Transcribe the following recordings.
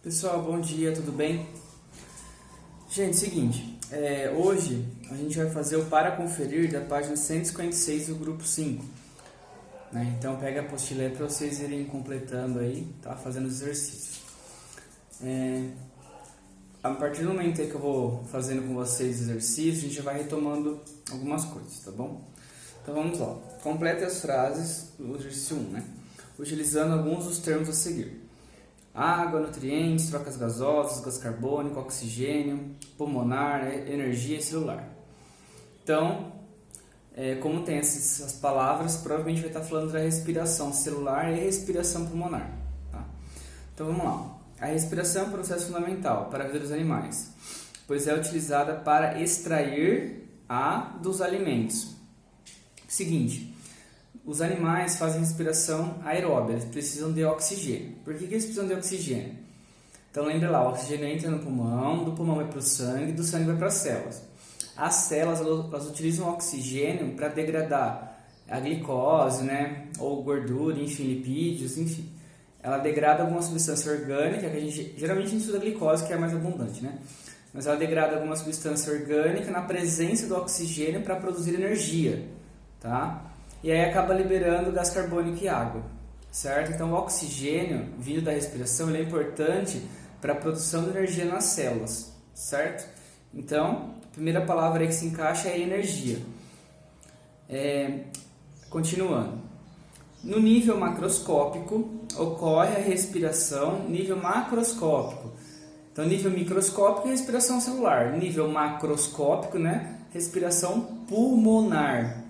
Pessoal, bom dia, tudo bem? Gente, seguinte, hoje a gente vai fazer o para conferir da página 156 do grupo 5, né? Então pega a apostila aí para vocês irem completando aí, tá? Fazendo os exercícios. A partir do momento aí que eu vou fazendo com vocês os exercícios, a gente vai retomando algumas coisas, tá bom? Então vamos lá. Complete as frases do exercício 1, né? Utilizando alguns dos termos a seguir. Água, nutrientes, trocas gasosas, gás carbônico, oxigênio, pulmonar, energia e celular. Então, como tem essas palavras, provavelmente vai estar falando da respiração celular e respiração pulmonar. Tá? Então vamos lá. A respiração é um processo fundamental para a vida dos animais, pois é utilizada para extrair ar dos alimentos. Seguinte. Os animais fazem respiração aeróbica, eles precisam de oxigênio. Por que eles precisam de oxigênio? Então lembra lá, o oxigênio entra no pulmão, do pulmão vai para o sangue, do sangue vai para as células. As células elas utilizam o oxigênio para degradar a glicose, né? Ou gordura, enfim, lipídios, enfim. Ela degrada alguma substância orgânica, que geralmente a gente estuda a glicose, que é mais abundante, né? Mas ela degrada alguma substância orgânica na presença do oxigênio para produzir energia, tá? E aí acaba liberando gás carbônico e água, certo? Então o oxigênio vindo da respiração ele é importante para a produção de energia nas células, certo? Então, a primeira palavra aí que se encaixa é energia. Continuando. No nível macroscópico, ocorre a respiração nível macroscópico. Então, nível microscópico, respiração celular. Nível macroscópico, né? Respiração pulmonar,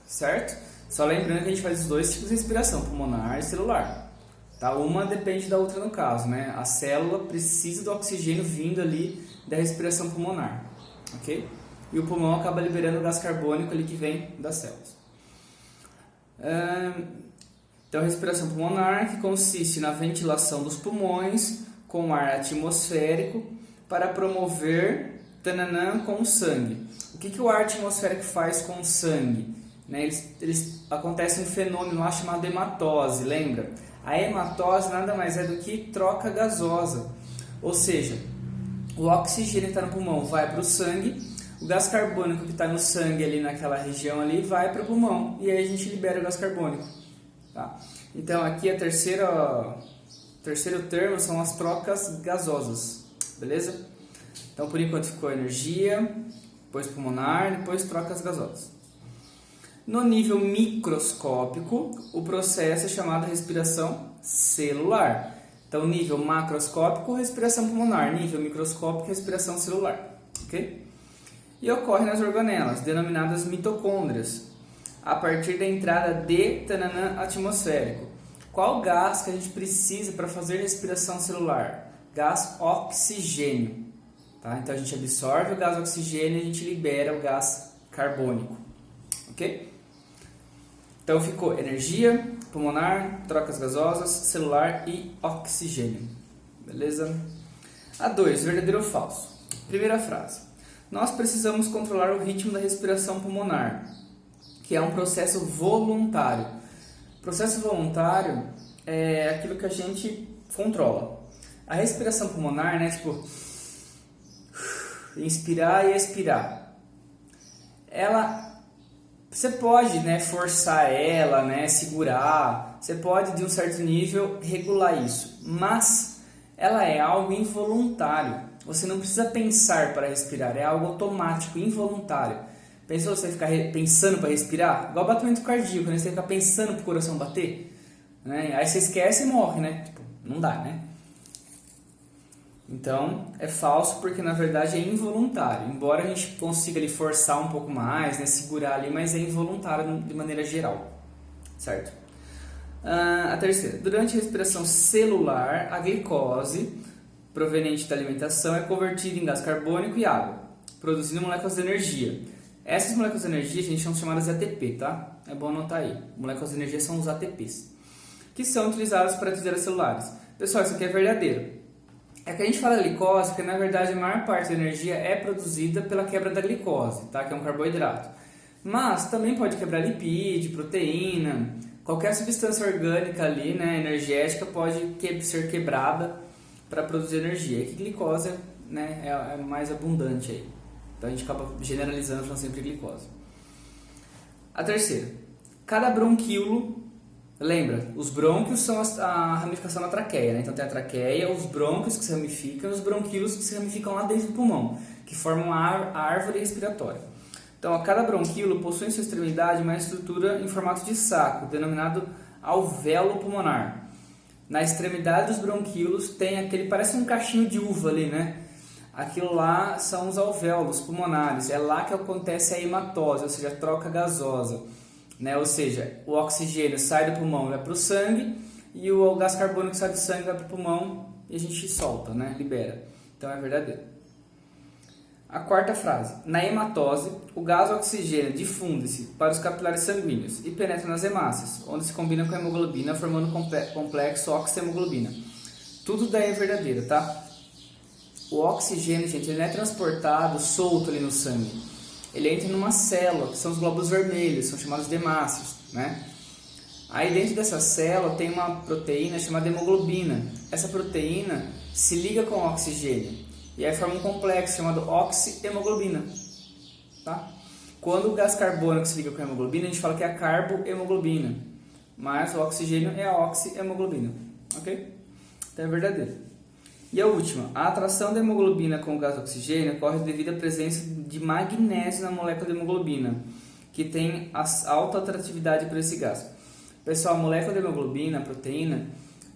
certo? Só lembrando que a gente faz os dois tipos de respiração, pulmonar e celular. Tá? Uma depende da outra no caso, né? A célula precisa do oxigênio vindo ali da respiração pulmonar, ok? E o pulmão acaba liberando o gás carbônico ali que vem das células. Então, a respiração pulmonar, que consiste na ventilação dos pulmões com ar atmosférico para promover com o sangue. O que o ar atmosférico faz com o sangue? Acontece um fenômeno lá chamado hematose, lembra? A hematose nada mais é do que troca gasosa, ou seja, o oxigênio que está no pulmão vai para o sangue, o gás carbônico que está no sangue ali naquela região ali vai para o pulmão e aí a gente libera o gás carbônico. Tá? Então aqui terceiro termo são as trocas gasosas, beleza? Então por enquanto ficou energia, depois pulmonar, depois trocas gasosas. No nível microscópico, o processo é chamado respiração celular. Então, nível macroscópico, respiração pulmonar. Nível microscópico, respiração celular. Ok? E ocorre nas organelas, denominadas mitocôndrias, a partir da entrada de atmosférico. Qual gás que a gente precisa para fazer respiração celular? Gás oxigênio. Tá? Então, a gente absorve o gás oxigênio e a gente libera o gás carbônico. Ok? Então ficou energia, pulmonar, trocas gasosas, celular e oxigênio. Beleza? A2, verdadeiro ou falso? Primeira frase. Nós precisamos controlar o ritmo da respiração pulmonar, que é um processo voluntário. Processo voluntário é aquilo que a gente controla. A respiração pulmonar, né, tipo inspirar e expirar. Você pode, né, forçar ela, né, segurar, você pode de um certo nível regular isso, mas ela é algo involuntário, você não precisa pensar para respirar, é algo automático, involuntário. Pensou você ficar pensando para respirar? Igual batimento cardíaco, né? Você fica pensando para o coração bater, né? Aí você esquece e morre, né? Tipo, não dá, né? Então, é falso porque na verdade é involuntário. Embora a gente consiga ali forçar um pouco mais, né, segurar ali, mas é involuntário de maneira geral, certo? A terceira, durante a respiração celular, a glicose proveniente da alimentação é convertida em gás carbônico e água, produzindo moléculas de energia. Essas moléculas de energia a gente são chamadas de ATP, tá? É bom anotar aí. Moléculas de energia são os ATPs, que são utilizadas para atividades celulares. Pessoal, isso aqui é verdadeiro. É que a gente fala glicose porque na verdade a maior parte da energia é produzida pela quebra da glicose, tá? Que é um carboidrato. Mas também pode quebrar lipídio, proteína, qualquer substância orgânica ali, né, energética pode ser quebrada para produzir energia. E que glicose, né, é mais abundante aí. Então a gente acaba generalizando, falando sempre glicose. A terceira, cada bronquíolo, lembra, os brônquios são a ramificação da traqueia, né? Então tem a traqueia, os brônquios que se ramificam e os bronquíolos que se ramificam lá dentro do pulmão, que formam a árvore respiratória. Então, cada bronquíolo possui em sua extremidade uma estrutura em formato de saco, denominado alvéolo pulmonar. Na extremidade dos bronquíolos tem aquele, parece um cachinho de uva ali, né? Aquilo lá são os alvéolos pulmonares, é lá que acontece a hematose, ou seja, a troca gasosa, né? Ou seja, o oxigênio sai do pulmão e vai para o sangue, e o gás carbônico sai do sangue e vai para o pulmão e a gente solta, né? Libera. Então é verdadeiro. A quarta frase. Na hematose, o gás oxigênio difunde-se para os capilares sanguíneos e penetra nas hemácias, onde se combina com a hemoglobina, formando o complexo oxihemoglobina. Tudo daí é verdadeiro, tá? O oxigênio, gente, ele não é transportado solto ali no sangue. Ele entra numa célula, que são os glóbulos vermelhos, são chamados de hemácios, né? Aí dentro dessa célula tem uma proteína chamada hemoglobina. Essa proteína se liga com o oxigênio. E aí forma um complexo chamado oxihemoglobina, tá? Quando o gás carbônico se liga com a hemoglobina, a gente fala que é a carbohemoglobina, mas o oxigênio é a oxihemoglobina, ok? Então é verdadeiro. E a última, a atração da hemoglobina com o gás oxigênio ocorre devido à presença de magnésio na molécula de hemoglobina, que tem alta atratividade por esse gás. Pessoal, a molécula de hemoglobina, a proteína,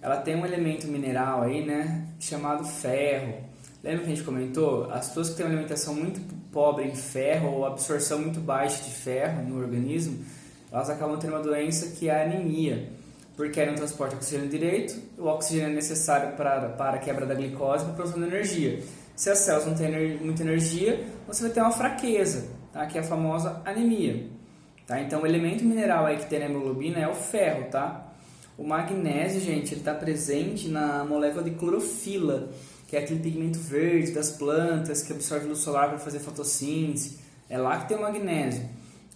ela tem um elemento mineral aí, né, chamado ferro. Lembra que a gente comentou? As pessoas que têm uma alimentação muito pobre em ferro ou absorção muito baixa de ferro no organismo, elas acabam tendo uma doença que é a anemia, porque aí não transporta oxigênio direito, o oxigênio é necessário para a quebra da glicose e para a produção de energia. Se as células não têm muita energia, você vai ter uma fraqueza, tá? Que é a famosa anemia. Tá? Então o elemento mineral aí que tem na hemoglobina é o ferro, tá? O magnésio, gente, ele está presente na molécula de clorofila, que é aquele pigmento verde das plantas que absorve luz solar para fazer fotossíntese. É lá que tem o magnésio,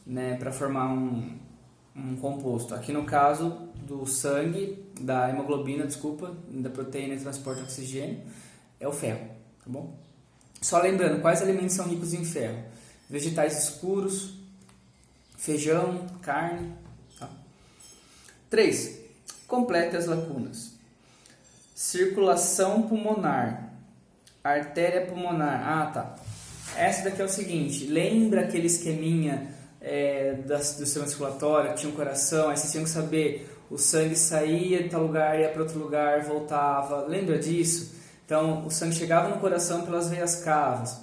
né, para formar um composto. Aqui no caso do sangue, da hemoglobina, desculpa, da proteína que transporta oxigênio, é o ferro, tá bom? Só lembrando, quais alimentos são ricos em ferro? Vegetais escuros, feijão, carne, tá? 3. Complete as lacunas. Circulação pulmonar, artéria pulmonar. Ah, tá. Essa daqui é o seguinte, lembra aquele esqueminha do sistema circulatório, que tinha um coração, aí vocês tinham que saber, o sangue saía de tal lugar, ia para outro lugar, voltava, lembra disso? Então, o sangue chegava no coração pelas veias cavas,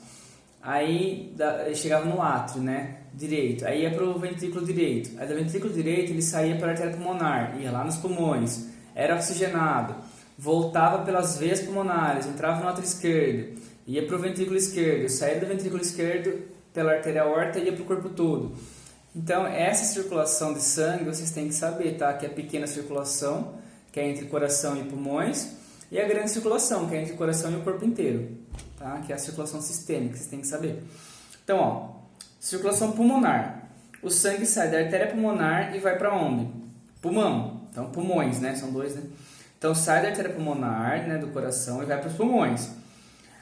aí chegava no átrio, né, direito, aí ia para o ventrículo direito, aí do ventrículo direito ele saía pela artéria pulmonar, ia lá nos pulmões, era oxigenado, voltava pelas veias pulmonares, entrava no átrio esquerdo, ia para o ventrículo esquerdo, saía do ventrículo esquerdo pela artéria aorta e ia para o corpo todo. Então, essa circulação de sangue vocês têm que saber, tá? Que é a pequena circulação, que é entre coração e pulmões, e a grande circulação, que é entre o coração e o corpo inteiro, tá? Que é a circulação sistêmica, vocês têm que saber. Então, ó, circulação pulmonar. O sangue sai da artéria pulmonar e vai para onde? Pulmão. Então, pulmões, né? São dois, né? Então, sai da artéria pulmonar, né, do coração e vai para os pulmões.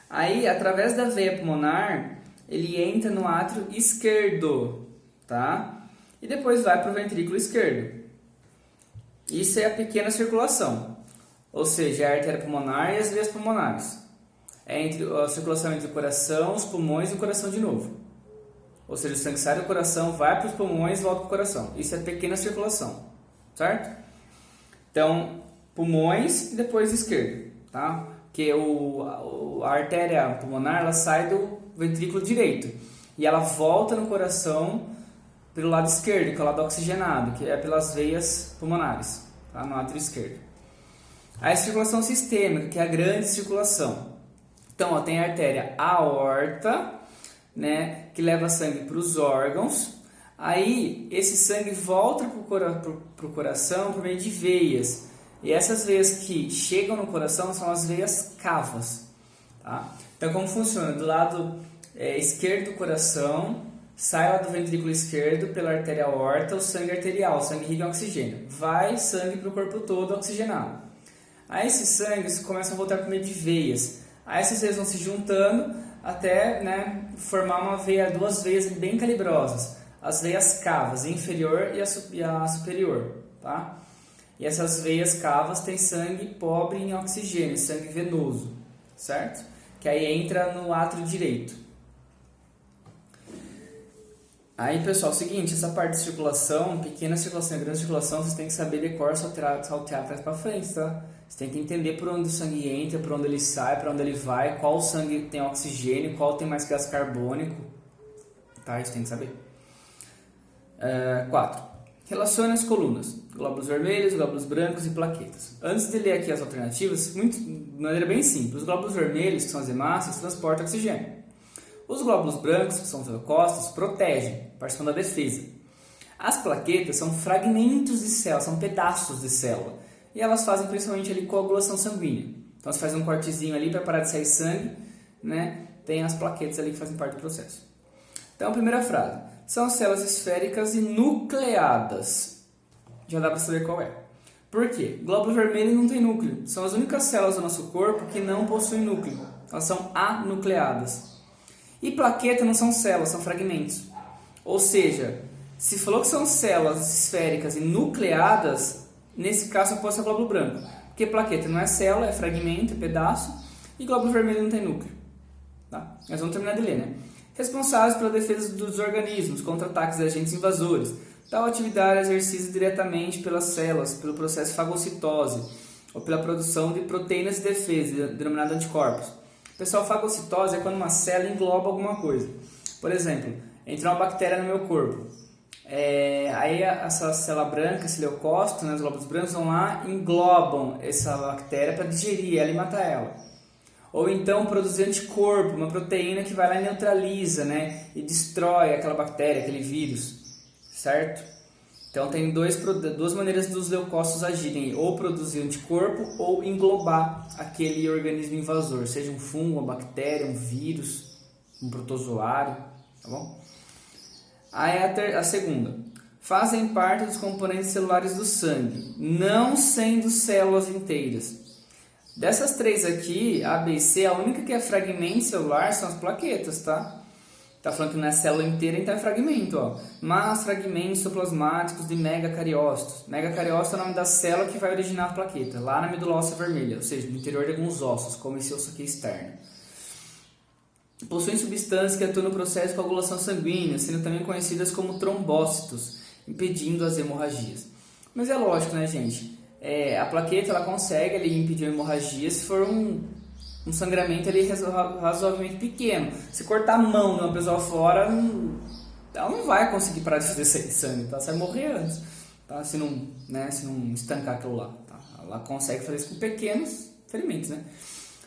Aí, através da veia pulmonar, ele entra no átrio esquerdo, tá? E depois vai para o ventrículo esquerdo. Isso é a pequena circulação, ou seja, a artéria pulmonar e as veias pulmonares. É a circulação entre o coração, os pulmões e o coração de novo. Ou seja, o sangue sai do coração, vai para os pulmões e volta para o coração. Isso é a pequena circulação, certo? Então, pulmões e depois esquerdo, tá? Que a artéria pulmonar ela sai do ventrículo direito e ela volta no coração pelo lado esquerdo, que é o lado oxigenado, que é pelas veias pulmonares, tá? No átrio esquerdo. Aí a circulação sistêmica, que é a grande circulação. Então, ó, tem a artéria aorta, né, que leva sangue para os órgãos. Aí esse sangue volta para o coração por meio de veias. E essas veias que chegam no coração são as veias cavas, tá? Então, como funciona? Do lado esquerdo do coração, sai lá do ventrículo esquerdo pela artéria aorta o sangue arterial, o sangue rico em oxigênio. Vai sangue para o corpo todo oxigenado. Aí esses sangues começam a voltar por meio de veias. Aí essas veias vão se juntando até, né, formar uma veia, duas veias bem calibrosas. As veias cavas, a inferior e a superior, tá? E essas veias cavas têm sangue pobre em oxigênio, sangue venoso, certo? Que aí entra no átrio direito. Aí, pessoal, é o seguinte, essa parte de circulação, pequena circulação e grande circulação, vocês têm que saber decorar, saltear atrás para frente, tá? Você tem que entender por onde o sangue entra, por onde ele sai, para onde ele vai, qual sangue tem oxigênio, qual tem mais gás carbônico, tá? Isso tem que saber. 4. Relacione as colunas, glóbulos vermelhos, glóbulos brancos e plaquetas. Antes de ler aqui as alternativas, de maneira bem simples, os glóbulos vermelhos, que são as hemácias, transportam oxigênio. Os glóbulos brancos, que são os leucócitos, protegem, participam da defesa. As plaquetas são fragmentos de célula, são pedaços de célula. E elas fazem principalmente ali coagulação sanguínea. Então você faz um cortezinho ali para parar de sair sangue, né? Tem as plaquetas ali que fazem parte do processo. Então a primeira frase, são células esféricas e nucleadas. Já dá para saber qual é. Por quê? Glóbulo vermelho não tem núcleo. São as únicas células do nosso corpo que não possuem núcleo. Elas são anucleadas. E plaqueta não são células, são fragmentos. Ou seja, se falou que são células esféricas e nucleadas, nesse caso pode ser glóbulo branco. Porque plaqueta não é célula, é fragmento, é pedaço. E glóbulo vermelho não tem núcleo. Tá? Nós vamos terminar de ler, né? Responsáveis pela defesa dos organismos contra ataques de agentes invasores. Tal atividade é exercida diretamente pelas células, pelo processo fagocitose, ou pela produção de proteínas de defesa, denominada anticorpos. Pessoal, fagocitose é quando uma célula engloba alguma coisa. Por exemplo, entra uma bactéria no meu corpo. Aí essa célula branca, esse leucócito, né, os glóbulos brancos vão lá, englobam essa bactéria para digerir ela e matar ela. Ou então produzir anticorpo, uma proteína que vai lá e neutraliza, né, e destrói aquela bactéria, aquele vírus, certo? Então tem duas maneiras dos leucócitos agirem, ou produzir anticorpo ou englobar aquele organismo invasor, seja um fungo, uma bactéria, um vírus, um protozoário, tá bom? Aí a segunda, fazem parte dos componentes celulares do sangue, não sendo células inteiras. Dessas três aqui, A, B e C, a única que é fragmento celular são as plaquetas, tá? Tá falando que não é célula inteira, então é fragmento, ó. Mas fragmentos citoplasmáticos de megacariócitos. Megacariócito é o nome da célula que vai originar a plaqueta, lá na medula óssea vermelha, ou seja, no interior de alguns ossos, como esse osso aqui externo. Possuem substâncias que atuam no processo de coagulação sanguínea, sendo também conhecidas como trombócitos, impedindo as hemorragias. Mas é lógico, né, gente? A plaqueta ela consegue ali impedir a hemorragia se for um sangramento ali razoavelmente pequeno. Se cortar a mão de uma pessoa fora, ela não vai conseguir parar de fazer sangue, tá? Você vai morrer antes, tá? Se não estancar aquilo lá, tá? Ela consegue fazer isso com pequenos ferimentos, né?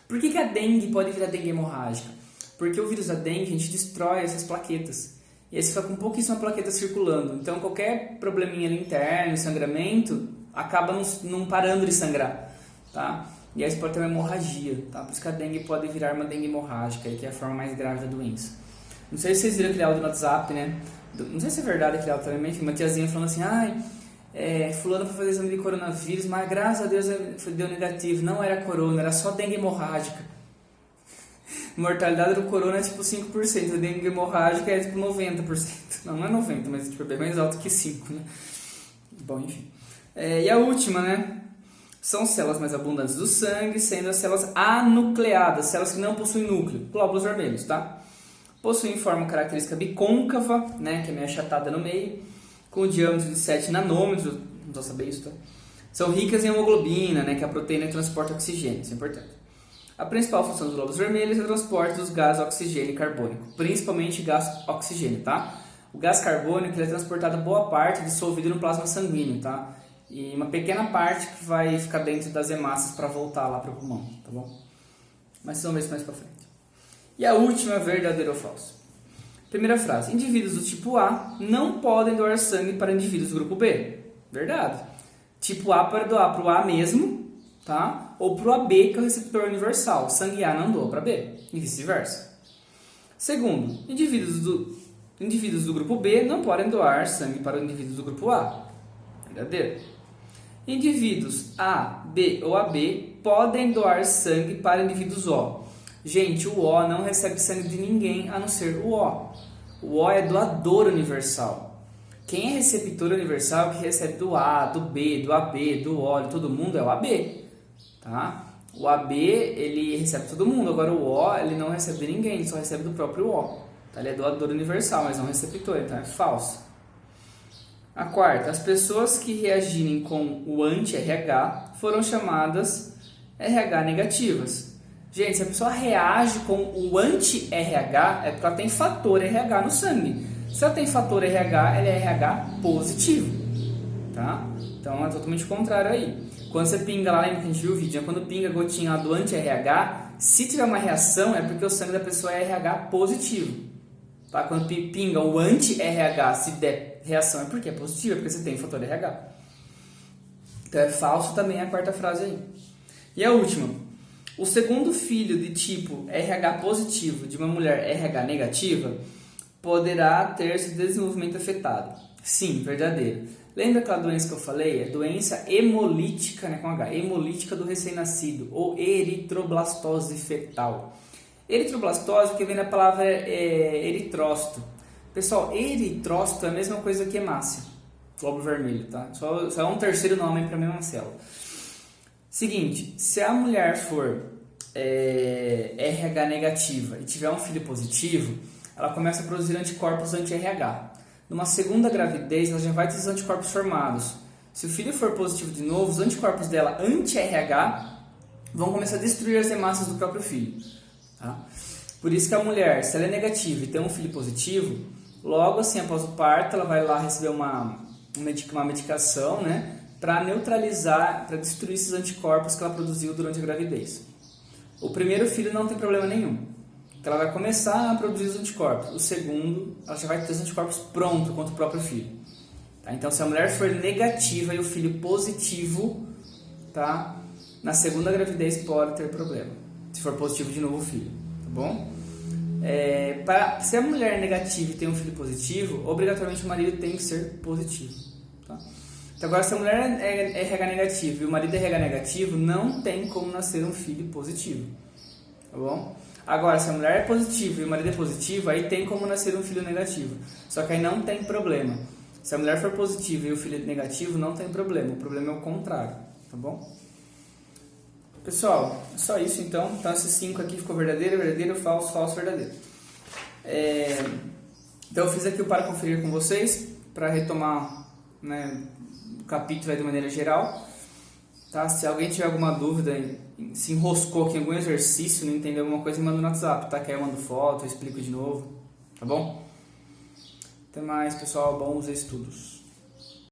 Por que a dengue pode virar dengue hemorrágica? Porque o vírus da dengue, a gente destrói essas plaquetas. E aí você fica com pouquíssima plaqueta circulando. Então qualquer probleminha ali interno, sangramento, acaba não parando de sangrar, tá? E aí você pode ter uma hemorragia, tá? Por isso que a dengue pode virar uma dengue hemorrágica, que é a forma mais grave da doença. Não sei se vocês viram aquele áudio no WhatsApp, né? Não sei se é verdade aquele áudio também, uma tiazinha falando assim, fulano foi fazer exame de coronavírus, mas graças a Deus deu negativo, não era corona, era só dengue hemorrágica. A mortalidade do corona é tipo 5%, a dengue hemorrágica é tipo 90%. Não é 90%, mas tipo, é bem mais alto que 5%, né? Bom, enfim. E a última, né? São células mais abundantes do sangue, sendo as células anucleadas, células que não possuem núcleo, glóbulos vermelhos, tá? Possuem forma característica bicôncava, né? Que é meio achatada no meio, com diâmetro de 7 nanômetros, não precisa saber isso, tá? São ricas em hemoglobina, né? Que é a proteína que transporta oxigênio, isso é importante. A principal função dos glóbulos vermelhos é o transporte dos gases oxigênio e carbônico, principalmente gás oxigênio, tá? O gás carbônico ele é transportado boa parte dissolvido no plasma sanguíneo, tá? E uma pequena parte que vai ficar dentro das hemácias para voltar lá para o pulmão, tá bom? Mas vamos ver isso mais para frente. E a última, verdadeiro ou falso? Primeira frase, indivíduos do tipo A não podem doar sangue para indivíduos do grupo B. Verdade. Tipo A pode doar para o A mesmo, tá? Ou para o AB, que é o receptor universal. Sangue A não doa para B, e vice-versa. Segundo, indivíduos do grupo B não podem doar sangue para indivíduos do grupo A. Verdadeiro. Indivíduos A, B ou AB podem doar sangue para indivíduos O. Gente, o O não recebe sangue de ninguém a não ser o O. O O é doador universal. Quem é receptor universal que recebe do A, do B, do AB, do O, de todo mundo é o AB. Tá? O AB ele recebe todo mundo, agora o O ele não recebe de ninguém, ele só recebe do próprio O. Tá? Ele é doador universal, mas não receptor, então é falso. A quarta, as pessoas que reagirem com o anti-RH foram chamadas RH negativas. Gente, se a pessoa reage com o anti-RH, é porque ela tem fator RH no sangue. Se ela tem fator RH, ela é RH positivo, tá? Então é totalmente contrário aí. Quando você pinga lá, lembra que a gente viu o vídeo, quando pinga a gotinha lá do anti-RH, se tiver uma reação, é porque o sangue da pessoa é RH positivo. Tá? Quando pinga o anti-RH, se der reação, é porque é positivo, é porque você tem fator RH. Então é falso também a quarta frase aí. E a última. O segundo filho de tipo RH positivo de uma mulher RH negativa poderá ter seu desenvolvimento afetado. Sim, verdadeiro. Lembra aquela doença que eu falei? É doença hemolítica, né, com H, hemolítica do recém-nascido, ou eritroblastose fetal. Eritroblastose, que vem da palavra eritrócito. Pessoal, eritrócito é a mesma coisa que hemácia, glóbulo vermelho, tá? Só é um terceiro nome para a mesma célula. Seguinte, se a mulher for RH negativa e tiver um filho positivo, ela começa a produzir anticorpos anti-RH. Numa segunda gravidez, ela já vai ter os anticorpos formados. Se o filho for positivo de novo, os anticorpos dela anti-RH vão começar a destruir as hemácias do próprio filho. Tá? Por isso que a mulher, se ela é negativa e tem um filho positivo, logo assim após o parto, ela vai lá receber uma medicação, né, para neutralizar, para destruir esses anticorpos que ela produziu durante a gravidez. O primeiro filho não tem problema nenhum. Então ela vai começar a produzir os anticorpos. O segundo, ela já vai ter os anticorpos prontos contra o próprio filho. Tá? Então, se a mulher for negativa e o filho positivo, tá? Na segunda gravidez pode ter problema. Se for positivo de novo o filho, tá bom? Se a mulher é negativa e tem um filho positivo, obrigatoriamente o marido tem que ser positivo. Tá? Então, agora, se a mulher é RH negativo e o marido é RH negativo, não tem como nascer um filho positivo. Tá bom? Agora, se a mulher é positiva e o marido é positivo, aí tem como nascer um filho negativo. Só que aí não tem problema. Se a mulher for positiva e o filho é negativo, não tem problema. O problema é o contrário, tá bom? Pessoal, é só isso então. Então, esses 5 aqui ficou verdadeiro, verdadeiro, falso, falso, verdadeiro. Então, eu fiz aqui o para conferir com vocês, para retomar, né, o capítulo aí de maneira geral. Tá? Se alguém tiver alguma dúvida, se enroscou aqui em algum exercício, não entendeu alguma coisa, manda no WhatsApp, tá? Que aí eu mando foto, eu explico de novo, tá bom? Até mais, pessoal, bons estudos.